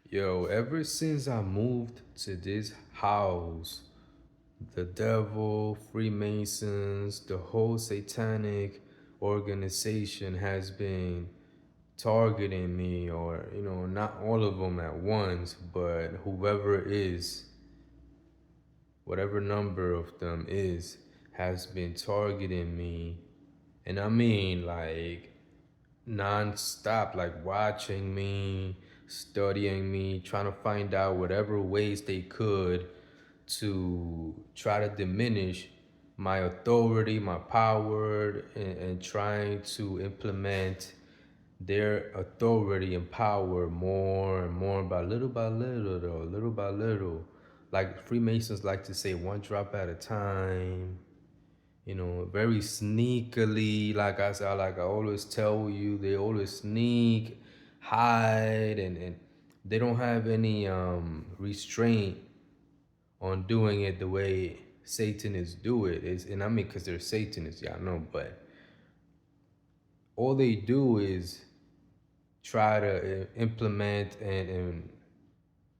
Yo, ever since I moved to this house, the devil, Freemasons, the whole satanic organization has been targeting me, or, not all of them at once, but whoever is, whatever number of them is, has been targeting me. And I mean, like, non-stop, like watching me, studying me, trying to find out whatever ways they could to try to diminish my authority, my power, and trying to implement their authority and power more and more by little though, little by little. Like Freemasons like to say, one drop at a time, very sneakily, like I always tell you, they always sneak, hide, and they don't have any restraint on doing it the way Satanists do it. And I mean, because they're Satanists, y'all know, but all they do is try to implement and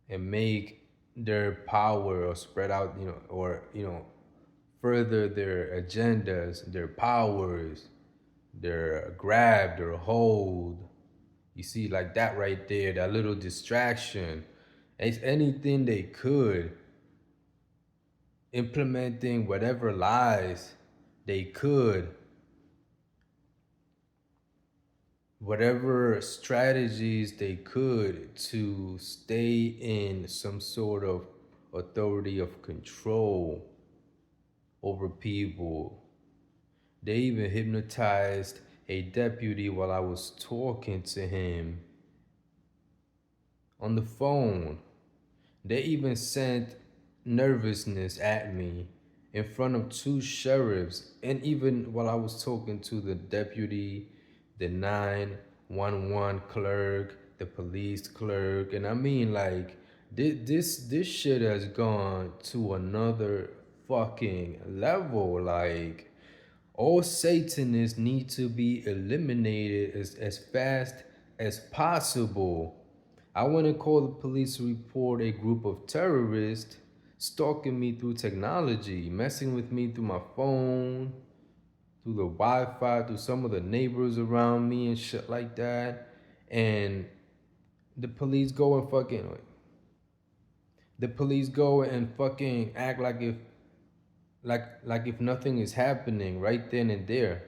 make their power or spread out, or further their agendas, their powers, their grab, their hold. You see, like that right there, that little distraction. It's anything they could, implementing whatever lies they could, whatever strategies they could to stay in some sort of authority of control over people. They even hypnotized a deputy while I was talking to him on the phone. They even sent nervousness at me in front of two sheriffs. And even while I was talking to the deputy, the 911 clerk, the police clerk, and I mean, like, this shit has gone to another fucking level. Like, all Satanists need to be eliminated as fast as possible. I want to call the police to report a group of terrorists stalking me through technology, messing with me through my phone, through the Wi-Fi, through some of the neighbors around me and shit like that. And the police go and fucking act like if nothing is happening right then and there.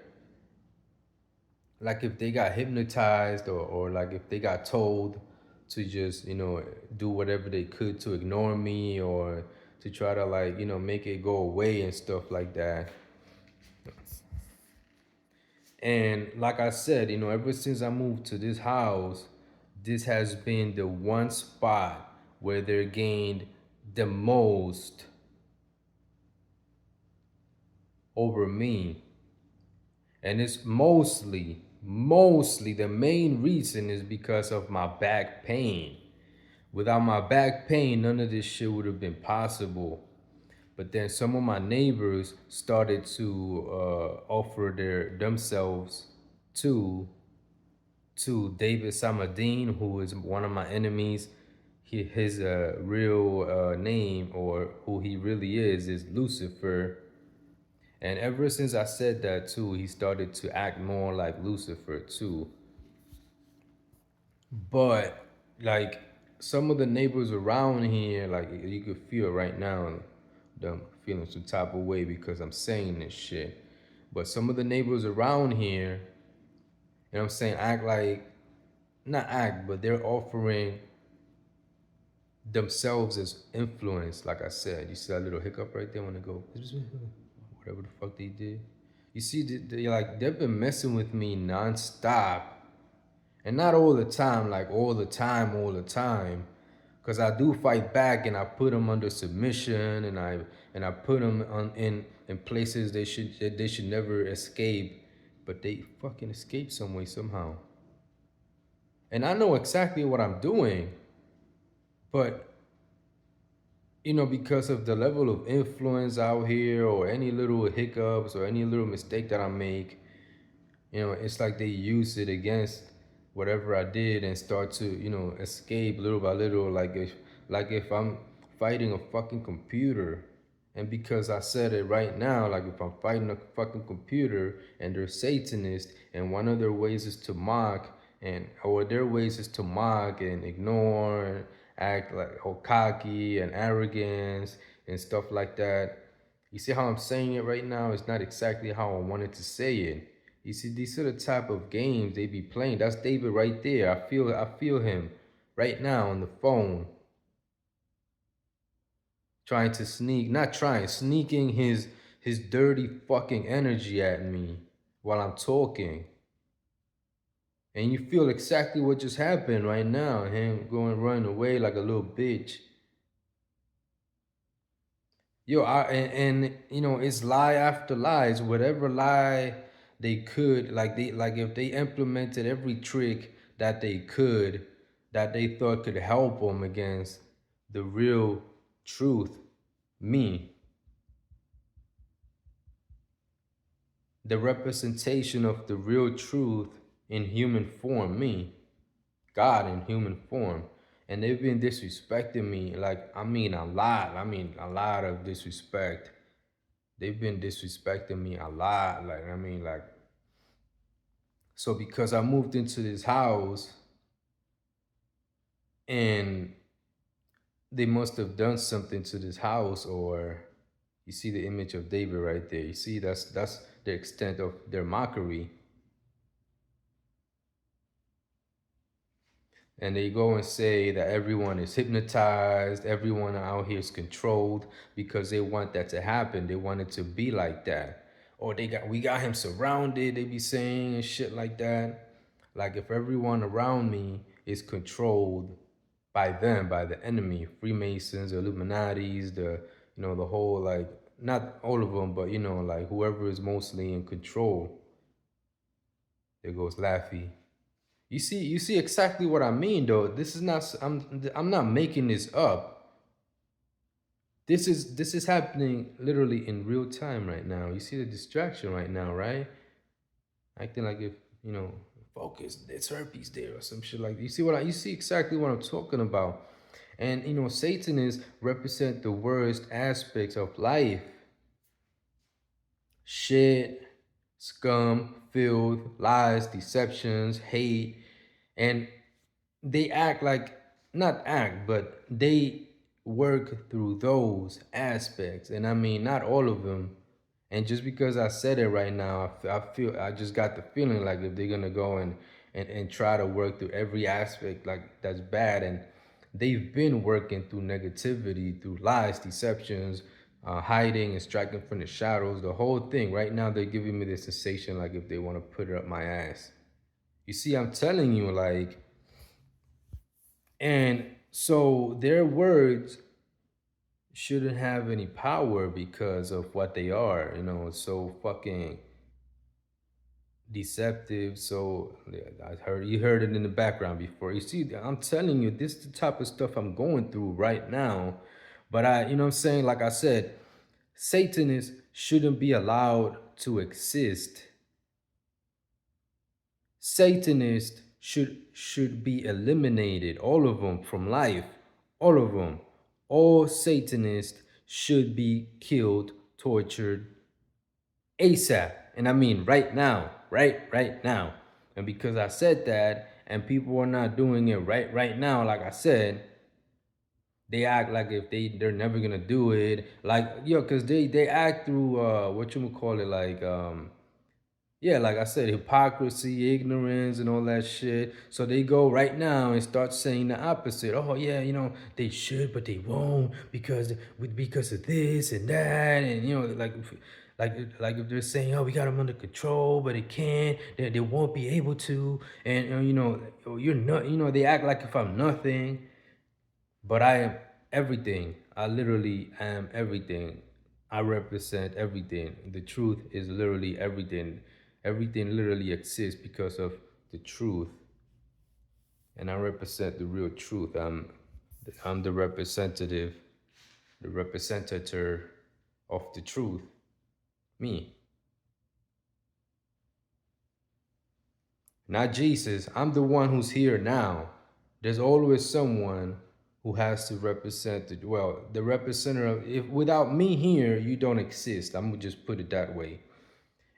Like if they got hypnotized, or like if they got told to just, do whatever they could to ignore me, or to try to, like, make it go away and stuff like that. And like I said, ever since I moved to this house, this has been the one spot where they gained the most over me. And it's mostly the main reason is because of my back pain. Without my back pain, none of this shit would have been possible. But then some of my neighbors started to offer themselves to David Samadine, who is one of my enemies. His real name, or who he really is Lucifer. And ever since I said that too, he started to act more like Lucifer too. But like some of the neighbors around here, like you could feel right now, them feeling some type of way because I'm saying this shit. But some of the neighbors around here, I'm saying, act like, not act, but they're offering themselves as influence. Like I said, you see that little hiccup right there when they go, whatever the fuck they did. You see, they've been messing with me nonstop. And not all the time, like all the time. Cause I do fight back, and I put them under submission, and I put them in places they should never escape, but they fucking escape some way somehow. And I know exactly what I'm doing, but because of the level of influence out here, or any little hiccups or any little mistake that I make, it's like they use it against whatever I did and start to, escape little by little, like if I'm fighting a fucking computer. And because I said it right now, like if I'm fighting a fucking computer and they're Satanists, and one of their ways is to mock, or their ways is to mock and ignore and act like all cocky and arrogance and stuff like that. You see how I'm saying it right now? It's not exactly how I wanted to say it. You see, these are the type of games they be playing. That's David right there. I feel him right now on the phone, trying to sneak, not trying, sneaking his dirty fucking energy at me while I'm talking. And you feel exactly what just happened right now. Him going running away like a little bitch. Yo, and it's lie after lies. Whatever lie they could, like if they implemented every trick that they could, that they thought could help them against the real truth, me, the representation of the real truth in human form, me, God in human form. And they've been disrespecting me, like, I mean a lot of disrespect. They've been disrespecting me a lot. So because I moved into this house and they must have done something to this house, or you see the image of David right there. You see, that's the extent of their mockery. And they go and say that everyone is hypnotized, everyone out here is controlled because they want that to happen. They want it to be like that. Or we got him surrounded, they be saying and shit like that. Like if everyone around me is controlled by them, by the enemy, Freemasons, Illuminatis, the whole, like, not all of them, but like whoever is mostly in control. There goes Laffy. You see exactly what I mean, though. This is not. I'm not making this up. This is happening literally in real time right now. You see the distraction right now, right? Acting like if focus. It's herpes there or some shit like that. You see exactly what I'm talking about. And Satanists represent the worst aspects of life: shit, scum, filth, lies, deceptions, hate, and they act like, not act, but they work through those aspects. And I mean, not all of them. And just because I said it right now, I just got the feeling like if they're gonna go and try to work through every aspect like that's bad. And they've been working through negativity, through lies, deceptions, hiding and striking from the shadows, the whole thing. Right now they're giving me the sensation like if they want to put it up my ass. You see, I'm telling you, like, and so their words shouldn't have any power because of what they are, so fucking deceptive. So yeah, you heard it in the background before. You see, I'm telling you, this is the type of stuff I'm going through right now. But you know what I'm saying? Like I said, Satanists shouldn't be allowed to exist. Satanists should be eliminated, all of them from life, all of them. All Satanists should be killed, tortured ASAP. And I mean right now, right now. And because I said that and people are not doing it right now, like I said, they act like if they're never gonna do it. Like, yo, cause they act through what you would call it, like yeah, like I said, hypocrisy, ignorance, and all that shit. So they go right now and start saying the opposite. Oh yeah, they should, but they won't because of this and that, and like if they're saying, oh, we got them under control, but it can't, they won't be able to, and oh, you're not, they act like if I'm nothing, but I am everything. I literally am everything. I represent everything. The truth is literally everything. Everything literally exists because of the truth. And I represent the real truth. I'm the representative, the representator of the truth. Me. not Jesus. I'm the one who's here now. There's always someone who has to represent the representative. If without me here, you don't exist. I'm gonna just put it that way.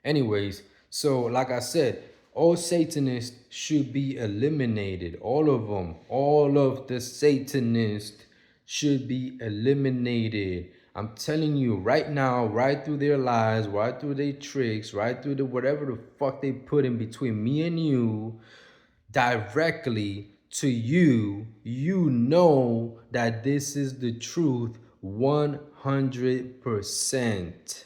Anyways, so like I said, all Satanists should be eliminated. All of them. All of the Satanists should be eliminated. I'm telling you right now, right through their lies, right through their tricks, right through the whatever the fuck they put in between me and you, directly to you, you know that this is the truth 100%.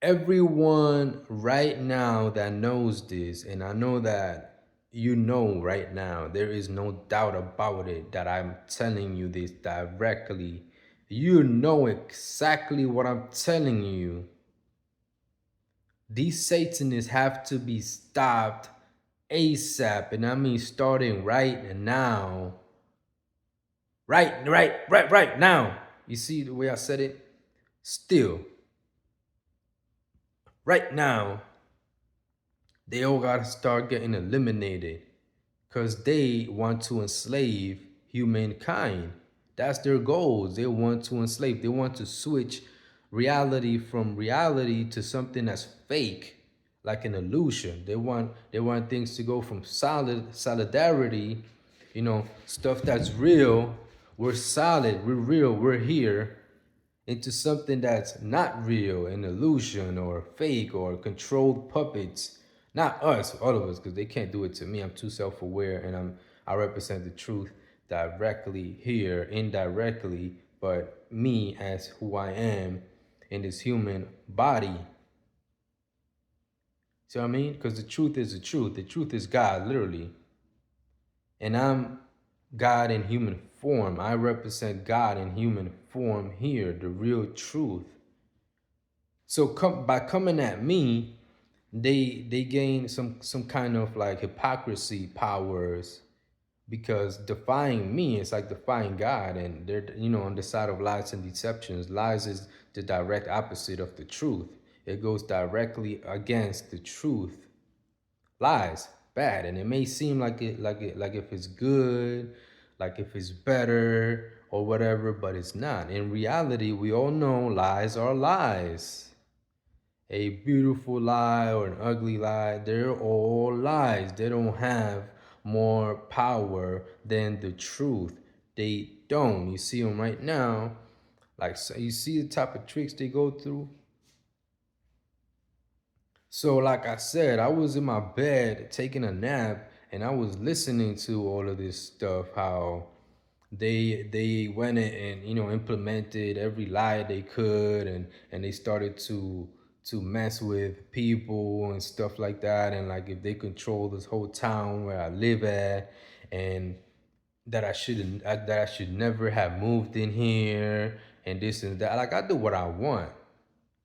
Everyone right now that knows this, and I know that you know right now, there is no doubt about it that I'm telling you this directly. You know exactly what I'm telling you. These Satanists have to be stopped ASAP, and I mean starting right now. Right now. You see the way I said it? Still, right now, they all gotta start getting eliminated because they want to enslave humankind. That's their goals. They want to enslave. They want to switch reality from reality to something that's fake, like an illusion. They want things to go from solidarity, stuff that's real. We're solid. We're real. We're here into something that's not real, an illusion or fake or controlled puppets. Not us, all of us, because they can't do it to me. I'm too self-aware, and I represent the truth directly here, indirectly, but me as who I am in this human body. See what I mean? Because the truth is the truth. The truth is God, literally. And I'm God in human form. I represent God in human form here, the real truth. So by coming at me, they gain some kind of like hypocrisy powers, because defying me is like defying God, and they're on the side of lies and deceptions. Lies is the direct opposite of the truth. It goes directly against the truth. Lies bad, and it may seem like like if it's good, like if it's better or whatever, but it's not. In reality, we all know lies are lies. A beautiful lie or an ugly lie, they're all lies. They don't have more power than the truth. They don't. You see them right now. Like, so you see the type of tricks they go through. So like I said, I was in my bed taking a nap, and I was listening to all of this stuff, how they went in and implemented every lie they could, and they started to mess with people and stuff like that, and like if they control this whole town where I live at, and that I should never have moved in here, and this and that. Like, I do what I want.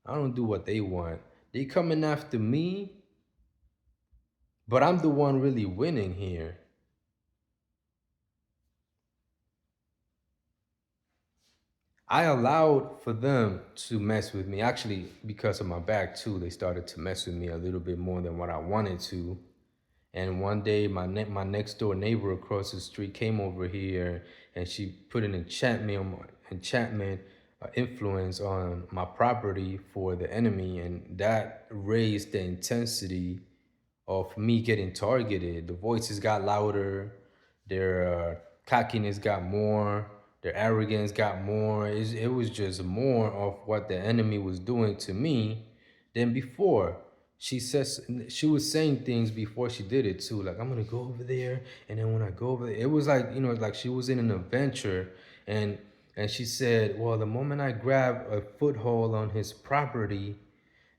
I don't do what they want. They coming after me, but I'm the one really winning here. I allowed for them to mess with me. Actually, because of my back too, they started to mess with me a little bit more than what I wanted to. And one day, my next door neighbor across the street came over here, and she put an enchantment influence on my property for the enemy, and that raised the intensity of me getting targeted. The voices got louder, their cockiness got more, their arrogance got more. It was just more of what the enemy was doing to me than before. She was saying things before she did it too, like, I'm gonna go over there, and then when I go over there, it was like, like she was in an adventure, and she said, well, the moment I grab a foothold on his property,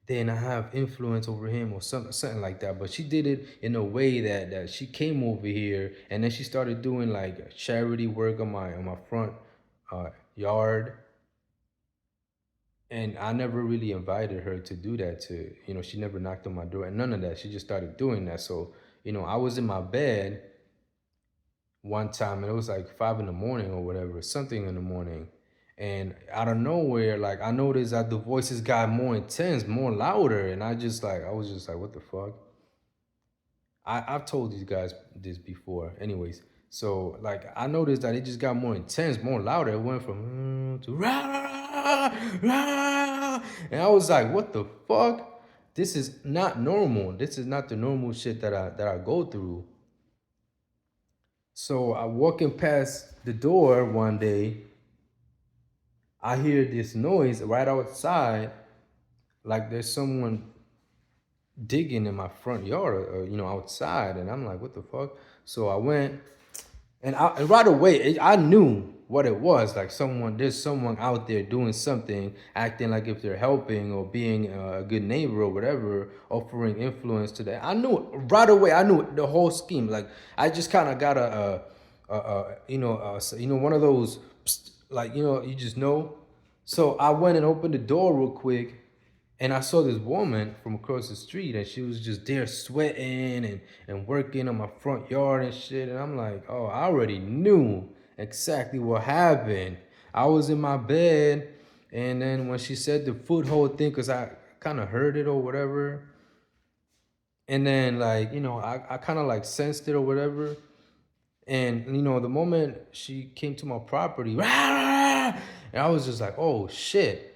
then I have influence over him, or something like that. But she did it in a way that she came over here, and then she started doing like charity work on my front yard. And I never really invited her to do that. She never knocked on my door and none of that. She just started doing that. So I was in my bed one time, and it was like 5 in the morning or whatever, something in the morning, And out of nowhere, like I noticed that the voices got more intense, more louder, and I was just like, what the fuck? I've told these guys this before, anyways. So like I noticed that it just got more intense, more louder. It went from to rah, rah, and I was like, what the fuck? This is not normal. This is not the normal shit that I go through. So I walking past the door one day, I hear this noise right outside, like there's someone digging in my front yard, outside, and I'm like, what the fuck? So I went, and right away I knew what it was. Like there's someone out there doing something, acting like if they're helping or being a good neighbor or whatever, offering influence to that. I knew it right away. I knew it, the whole scheme. Like I just kind of got one of those, psst, like you just know. So I went and opened the door real quick, and I saw this woman from across the street, and she was just there sweating and working on my front yard and shit. And I'm like, oh, I already knew exactly what happened. I was in my bed, and then when she said the foothold thing, because I kind of heard it or whatever, and then like, I kind of like sensed it or whatever. And the moment she came to my property, and I was just like, oh shit.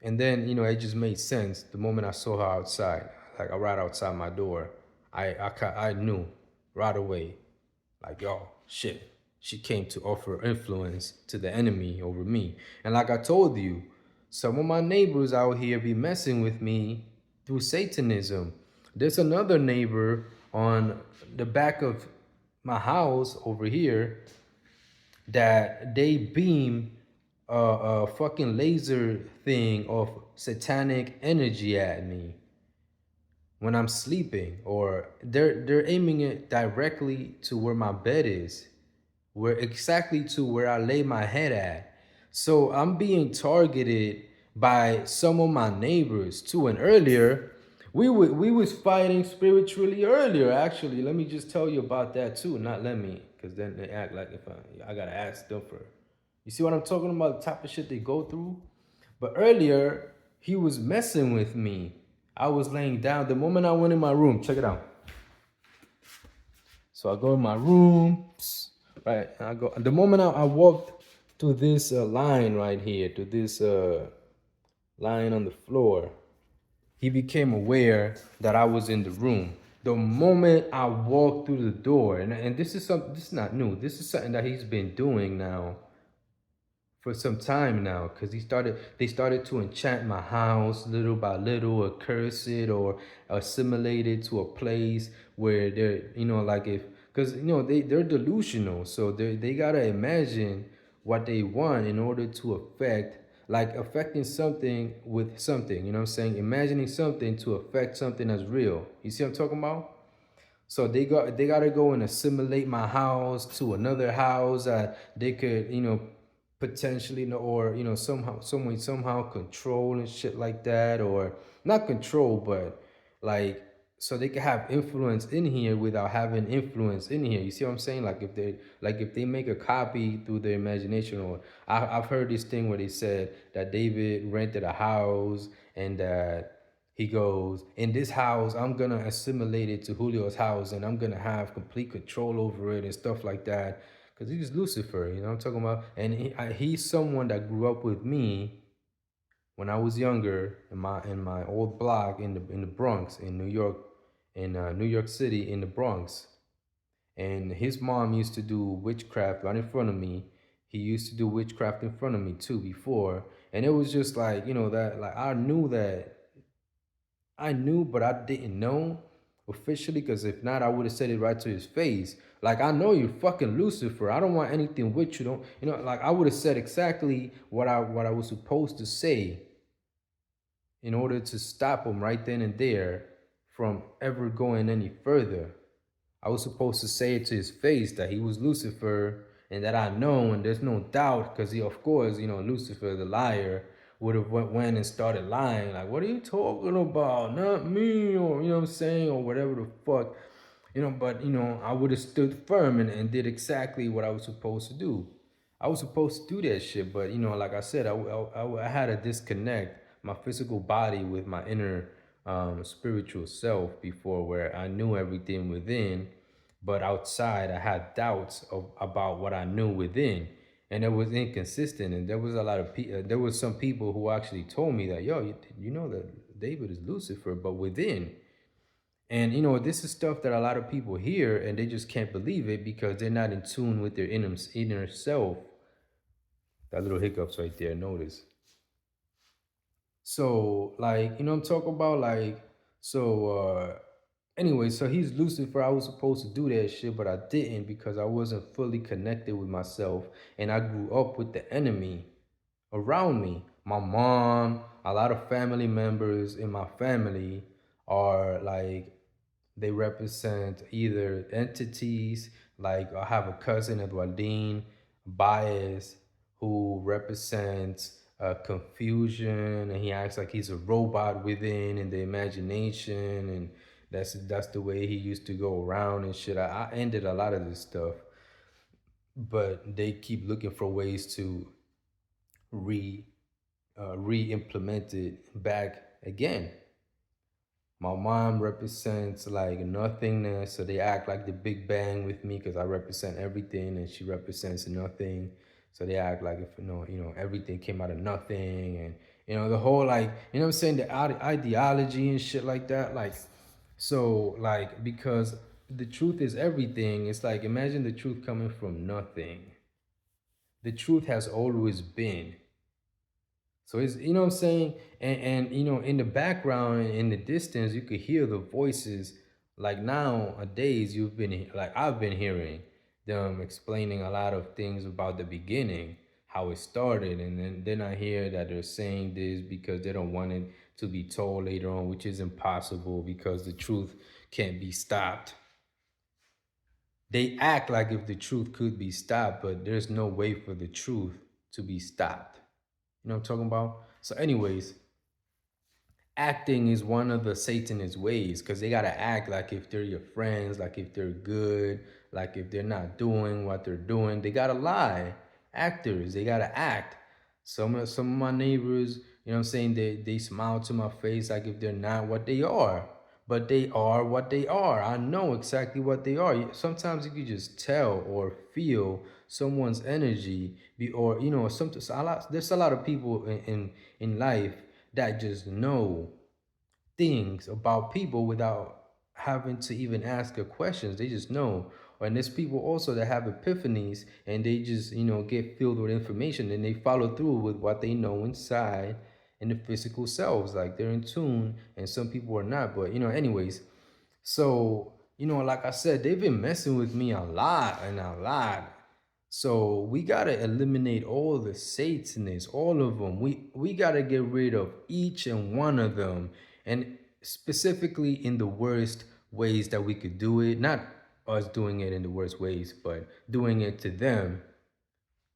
And then, it just made sense the moment I saw her outside, like right outside my door. I knew right away, like, yo, shit. She came to offer influence to the enemy over me. And like I told you, some of my neighbors out here be messing with me through Satanism. There's another neighbor on the back of my house over here that they beam a fucking laser thing of satanic energy at me when I'm sleeping, or they're aiming it directly to where my bed is, where exactly to where I lay my head at. So I'm being targeted by some of my neighbors too. And earlier, we was fighting spiritually earlier. Actually, let me just tell you about that too. Not let me, because then they act like if I gotta ask them for. You see what I'm talking about? The type of shit they go through. But earlier, he was messing with me. I was laying down. The moment I went in my room, check it out. So I go in my room, right? And I go. The moment I walked to this line right here, to this line on the floor, he became aware that I was in the room. The moment I walked through the door, and this is something. This is not new. This is something that he's been doing now for some time now, because they started to enchant my house little by little, or curse it, or assimilate it to a place where they're, like, if, because they're delusional, so they gotta imagine what they want in order to affect, like affecting something with something, you know what I'm saying, imagining something to affect something that's real. You see what I'm talking about? So they gotta go and assimilate my house to another house that they could, potentially, or somehow control and shit like that, or not control, but like, so they can have influence in here without having influence in here. You see what I'm saying? Like if they make a copy through their imagination, or I've heard this thing where they said that David rented a house, and that he goes, in this house, I'm gonna assimilate it to Julio's house, and I'm gonna have complete control over it and stuff like that. Because he's Lucifer, you know what I'm talking about? And he's someone that grew up with me when I was younger in my old block in the Bronx, in New York, in New York City, in the Bronx. And his mom used to do witchcraft right in front of me. He used to do witchcraft in front of me too before. And it was just like, that, like, I knew, but I didn't know officially, because if not, I would have said it right to his face. Like, I know you're fucking Lucifer. I don't want anything with you. Don't, like, I would have said exactly what I was supposed to say in order to stop him right then and there from ever going any further. I was supposed to say it to his face that he was Lucifer, and that I know, and there's no doubt, because he, of course, Lucifer, the liar, would have went and started lying. Like, what are you talking about? Not me, or, what I'm saying, or whatever the fuck. But, I would have stood firm and did exactly what I was supposed to do. I was supposed to do that shit, but like I said, I had a disconnect my physical body with my inner spiritual self before, where I knew everything within, but outside I had doubts about what I knew within, and it was inconsistent. And there was a lot of there was some people who actually told me that, yo, you know that David is Lucifer, but within. And this is stuff that a lot of people hear and they just can't believe it because they're not in tune with their inner self. That little hiccups right there, notice. So, like, I'm talking about, like, so anyway, so he's Lucifer. I was supposed to do that shit, but I didn't because I wasn't fully connected with myself, and I grew up with the enemy around me. My mom, a lot of family members in my family are like, they represent either entities, like I have a cousin, Eduardine Baez, who represents confusion, and he acts like he's a robot within in the imagination, and that's the way he used to go around and shit. I ended a lot of this stuff, but they keep looking for ways to re re-implement it back again. My mom represents like nothingness, so they act like the Big Bang with me because I represent everything, and she represents nothing. So they act like if everything came out of nothing, and the whole, like, what I'm saying, the ideology and shit like that. Like, so, like, because the truth is everything. It's like, imagine the truth coming from nothing. The truth has always been. So it's, what I'm saying, and in the background, in the distance, you could hear the voices. Like nowadays, I've been hearing them explaining a lot of things about the beginning, how it started, and then I hear that they're saying this because they don't want it to be told later on, which is impossible because the truth can't be stopped. They act like if the truth could be stopped, but there's no way for the truth to be stopped. You know what I'm talking about? So, anyways, acting is one of the Satanist ways because they gotta act like if they're your friends, like if they're good, like if they're not doing what they're doing, they gotta lie. Actors, they gotta act. Some of my neighbors, I'm saying, they smile to my face like if they're not what they are. But they are what they are. I know exactly what they are. Sometimes you can just tell or feel someone's energy, or there's a lot of people in life that just know things about people without having to even ask a questions. They just know. And there's people also that have epiphanies and they just, get filled with information and they follow through with what they know inside in the physical selves. Like they're in tune, and some people are not. But anyways, so like I said, they've been messing with me a lot and a lot. So we gotta eliminate all the Satanists, all of them. We gotta get rid of each and one of them, and specifically in the worst ways that we could do it. Not us doing it in the worst ways, but doing it to them,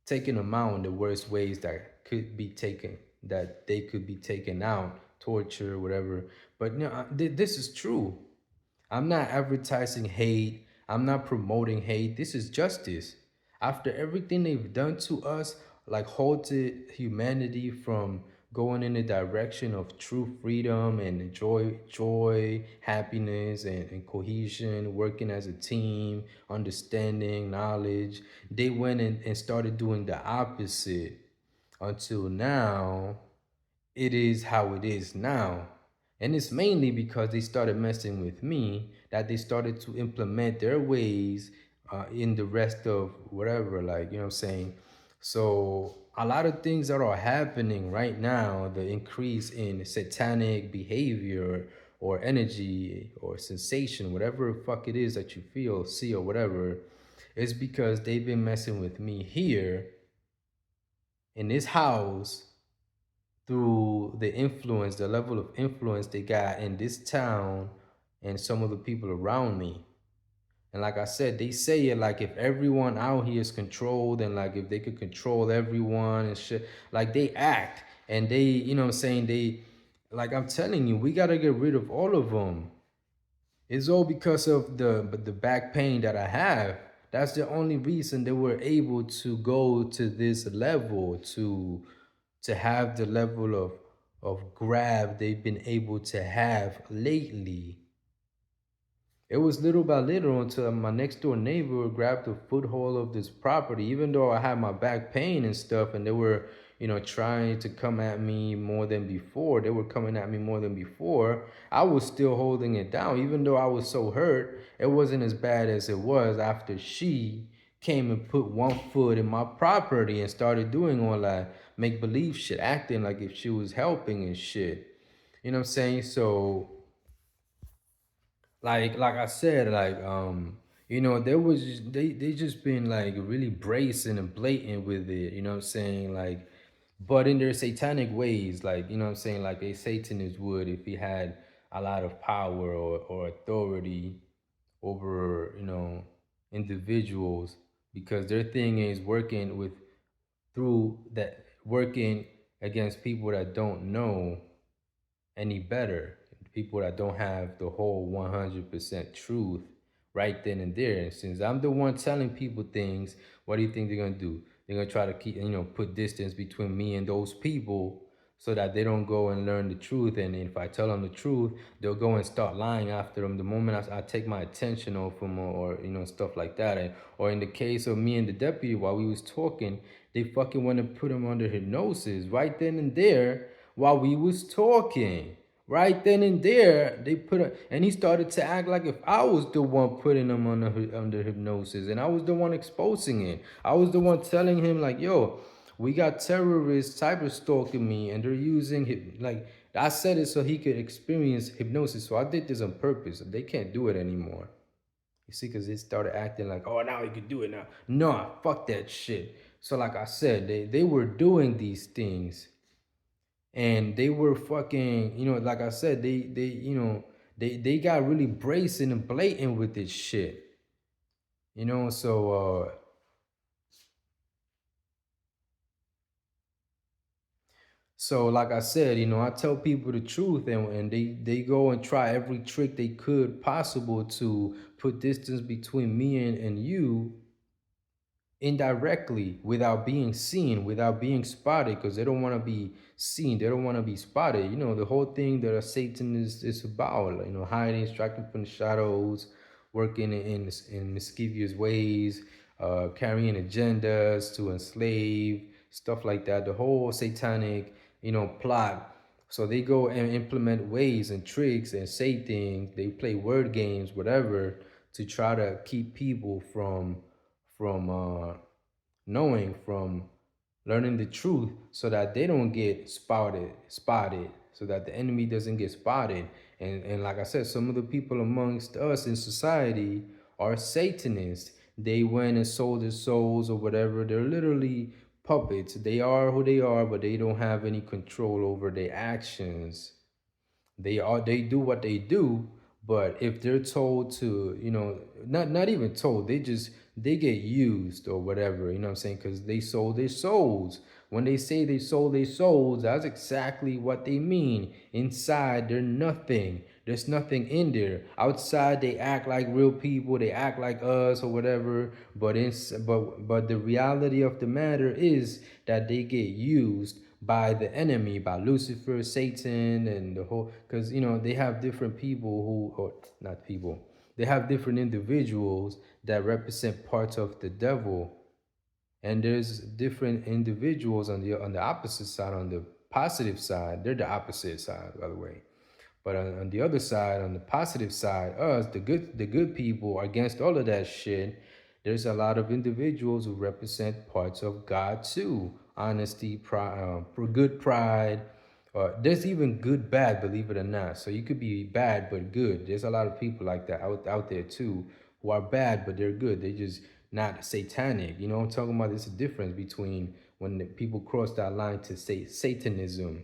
taking them out in the worst ways that they could be taken out, torture, whatever. But this is true. I'm not advertising hate. I'm not promoting hate. This is justice. After everything they've done to us, like halted humanity from going in the direction of true freedom and joy, happiness, and cohesion, working as a team, understanding, knowledge, they went and started doing the opposite until now it is how it is now. And it's mainly because they started messing with me that they started to implement their ways in the rest of whatever, like, you know what I'm saying? So, a lot of things that are happening right now, the increase in satanic behavior or energy or sensation, whatever the fuck it is that you feel, see, or whatever, is because they've been messing with me here in this house through the influence, the level of influence they got in this town and some of the people around me. And like I said, they say it like if everyone out here is controlled and like if they could control everyone and shit, like they act and they, what I'm saying, like I'm telling you, we got to get rid of all of them. It's all because of the back pain that I have. That's the only reason they were able to go to this level, to have the level of grab they've been able to have lately. It was little by little until my next door neighbor grabbed a foothold of this property, even though I had my back pain and stuff, and they were, trying to come at me more than before. They were coming at me more than before. I was still holding it down, even though I was so hurt. It wasn't as bad as it was after she came and put one foot in my property and started doing all that make believe shit, acting like if she was helping and shit. You know what I'm saying? So like I said, there was they just been like really bracing and blatant with it, you know what I'm saying? Like, but in their satanic ways, like, you know what I'm saying, like a Satanist would if he had a lot of power or authority over, individuals, because their thing is working with through that working against people that don't know any better. People that don't have the whole 100% truth right then and there. And since I'm the one telling people things, what do you think they're gonna do? They're gonna try to keep, put distance between me and those people so that they don't go and learn the truth. And if I tell them the truth, they'll go and start lying after them. The moment I take my attention off them, or stuff like that. And, or in the case of me and the deputy, while we was talking, they fucking want to put him under hypnosis right then and there while we was talking. Right then and there, they put a, and he started to act like if I was the one putting him under hypnosis, and I was the one exposing it. I was the one telling him like, "Yo, we got terrorists cyber stalking me, and they're using like." I said it so he could experience hypnosis. So I did this on purpose. They can't do it anymore. You see, because they started acting like, "Oh, now he could do it now." No, fuck that shit. So like I said, they were doing these things, and they were fucking, like I said, they got really bracing and blatant with this shit, so like I said, I tell people the truth, and they go and try every trick they could possible to put distance between me and you, indirectly, without being seen, without being spotted, because they don't want to be seen, they don't want to be spotted. The whole thing that a Satan is about, like, hiding, striking from the shadows, working in mischievous ways, carrying agendas to enslave, stuff like that. The whole satanic, plot. So they go and implement ways and tricks and say things, they play word games, whatever, to try to keep people from knowing, from learning the truth, so that they don't get spotted, so that the enemy doesn't get spotted. And like I said, some of the people amongst us in society are Satanists. They went and sold their souls or whatever. They're literally puppets. They are who they are, but they don't have any control over their actions. They do what they do, but if they're told to, not even told, they get used or whatever, you know what I'm saying? Because they sold their souls. When they say they sold their souls, that's exactly what they mean. Inside, they're nothing. There's nothing in there. Outside, they act like real people. They act like us or whatever. But the reality of the matter is that they get used by the enemy, by Lucifer, Satan, and the whole. Because they have different people or not people. They have different individuals that represent parts of the devil, and there's different individuals on the opposite side, on the positive side. They're the opposite side, by the way. But on the other side, on the positive side, us, the good people, against all of that shit, there's a lot of individuals who represent parts of God too. Honesty, pride, good pride. There's even good bad, believe it or not. So you could be bad but good. There's a lot of people like that out there too, who are bad but they're good. They just not satanic. You know what I'm talking about? There's a difference between when the people cross that line to say Satanism.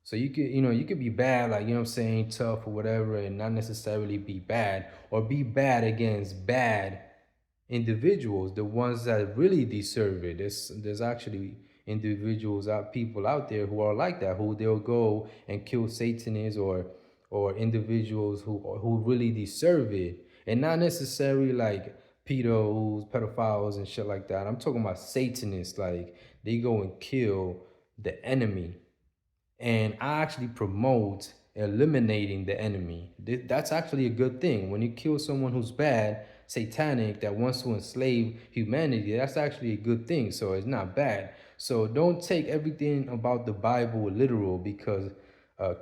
So you could be bad, like, what I'm saying, tough or whatever, and not necessarily be bad, or be bad against bad individuals, the ones that really deserve it. There's actually individuals out people out there who are like that, who they'll go and kill Satanists, or individuals who really deserve it, and not necessarily like pedophiles and shit like that. I'm talking about Satanists. Like, they go and kill the enemy. And I actually promote eliminating the enemy. That's actually a good thing. When you kill someone who's bad, satanic, that wants to enslave humanity, that's actually a good thing. So it's not bad. So don't take everything about the Bible literal, because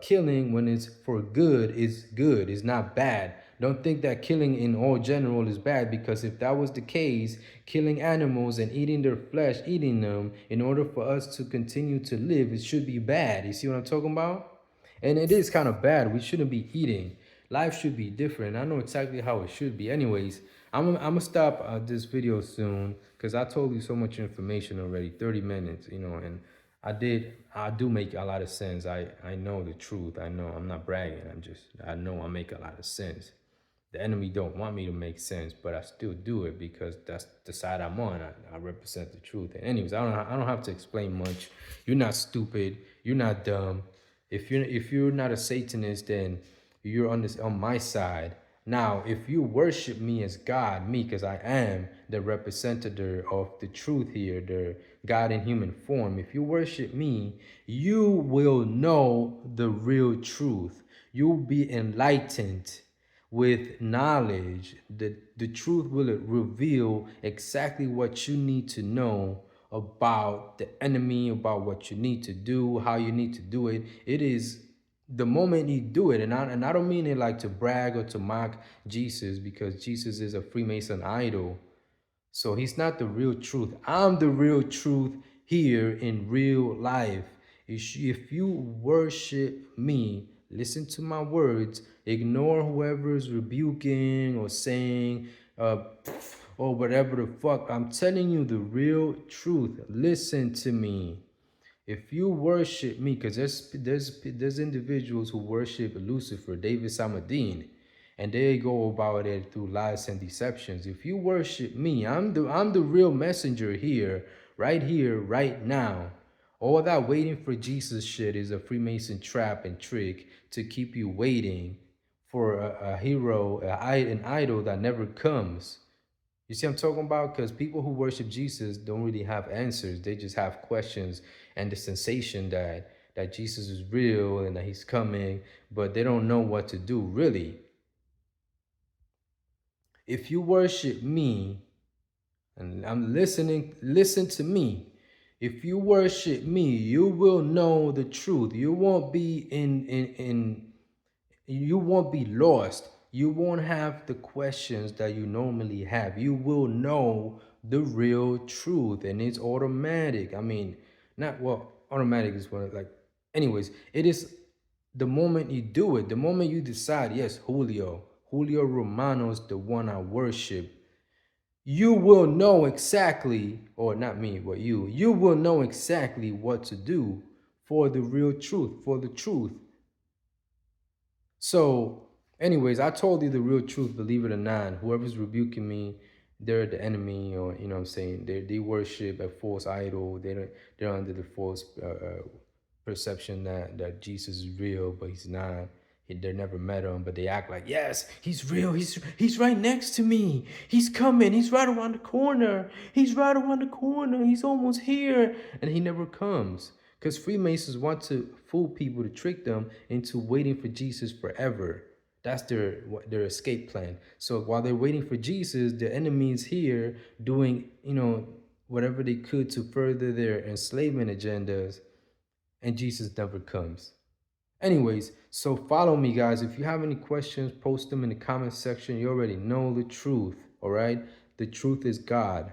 killing, when it's for good, is good. It's not bad. Don't think that killing in all general is bad, because if that was the case, killing animals and eating their flesh, eating them in order for us to continue to live, it should be bad. You see what I'm talking about? And it is kind of bad. We shouldn't be eating. Life should be different. I know exactly how it should be. Anyways, I'm gonna stop this video soon, because I told you so much information already. 30 minutes, and I do make a lot of sense. I know the truth. I know I'm not bragging. I know I make a lot of sense. The enemy don't want me to make sense, but I still do it because that's the side I'm on. I represent the truth. And anyways, I don't have to explain much. You're not stupid. You're not dumb. If you're not a Satanist, then you're on my side. Now, if you worship me as God, me, because I am the representative of the truth here, the God in human form, if you worship me, you will know the real truth. You'll be enlightened with knowledge. The truth will reveal exactly what you need to know about the enemy, about what you need to do, how you need to do it. It is the moment you do it, and I don't mean it like to brag or to mock Jesus, because Jesus is a Freemason idol. So he's not the real truth. I'm the real truth here in real life. If you worship me, listen to my words, ignore whoever is rebuking or saying, or whatever the fuck. I'm telling you the real truth. Listen to me. If you worship me, because there's individuals who worship Lucifer, David Samadine, and they go about it through lies and deceptions. If you worship me, I'm the real messenger here, right now. All that waiting for Jesus shit is a Freemason trap and trick to keep you waiting for a hero, an idol that never comes. You see what I'm talking about? Because people who worship Jesus don't really have answers. They just have questions and the sensation that Jesus is real and that he's coming, but they don't know what to do, really. If you worship me, and I'm listening, listen to me. If you worship me, you will know the truth. You won't be you won't be lost. You won't have the questions that you normally have. You will know the real truth, and it's automatic. I mean, not well, automatic is what like anyways, it is the moment you do it, the moment you decide, yes, Julio Romano is the one I worship, you will know exactly, or not me, but you will know exactly what to do for the real truth, for the truth. So, anyways, I told you the real truth, believe it or not. Whoever's rebuking me, they're the enemy, or you know what I'm saying? They worship a false idol. They're under the false perception that Jesus is real, but he's not. They never met him, but they act like, yes, he's real. He's right next to me. He's coming. He's right around the corner. He's right around the corner. He's almost here, and he never comes. Because Freemasons want to fool people, to trick them into waiting for Jesus forever. That's their escape plan. So while they're waiting for Jesus, the enemy is here doing, whatever they could to further their enslavement agendas, and Jesus never comes. Anyways, so follow me, guys. If you have any questions, post them in the comment section. You already know the truth, all right? The truth is God.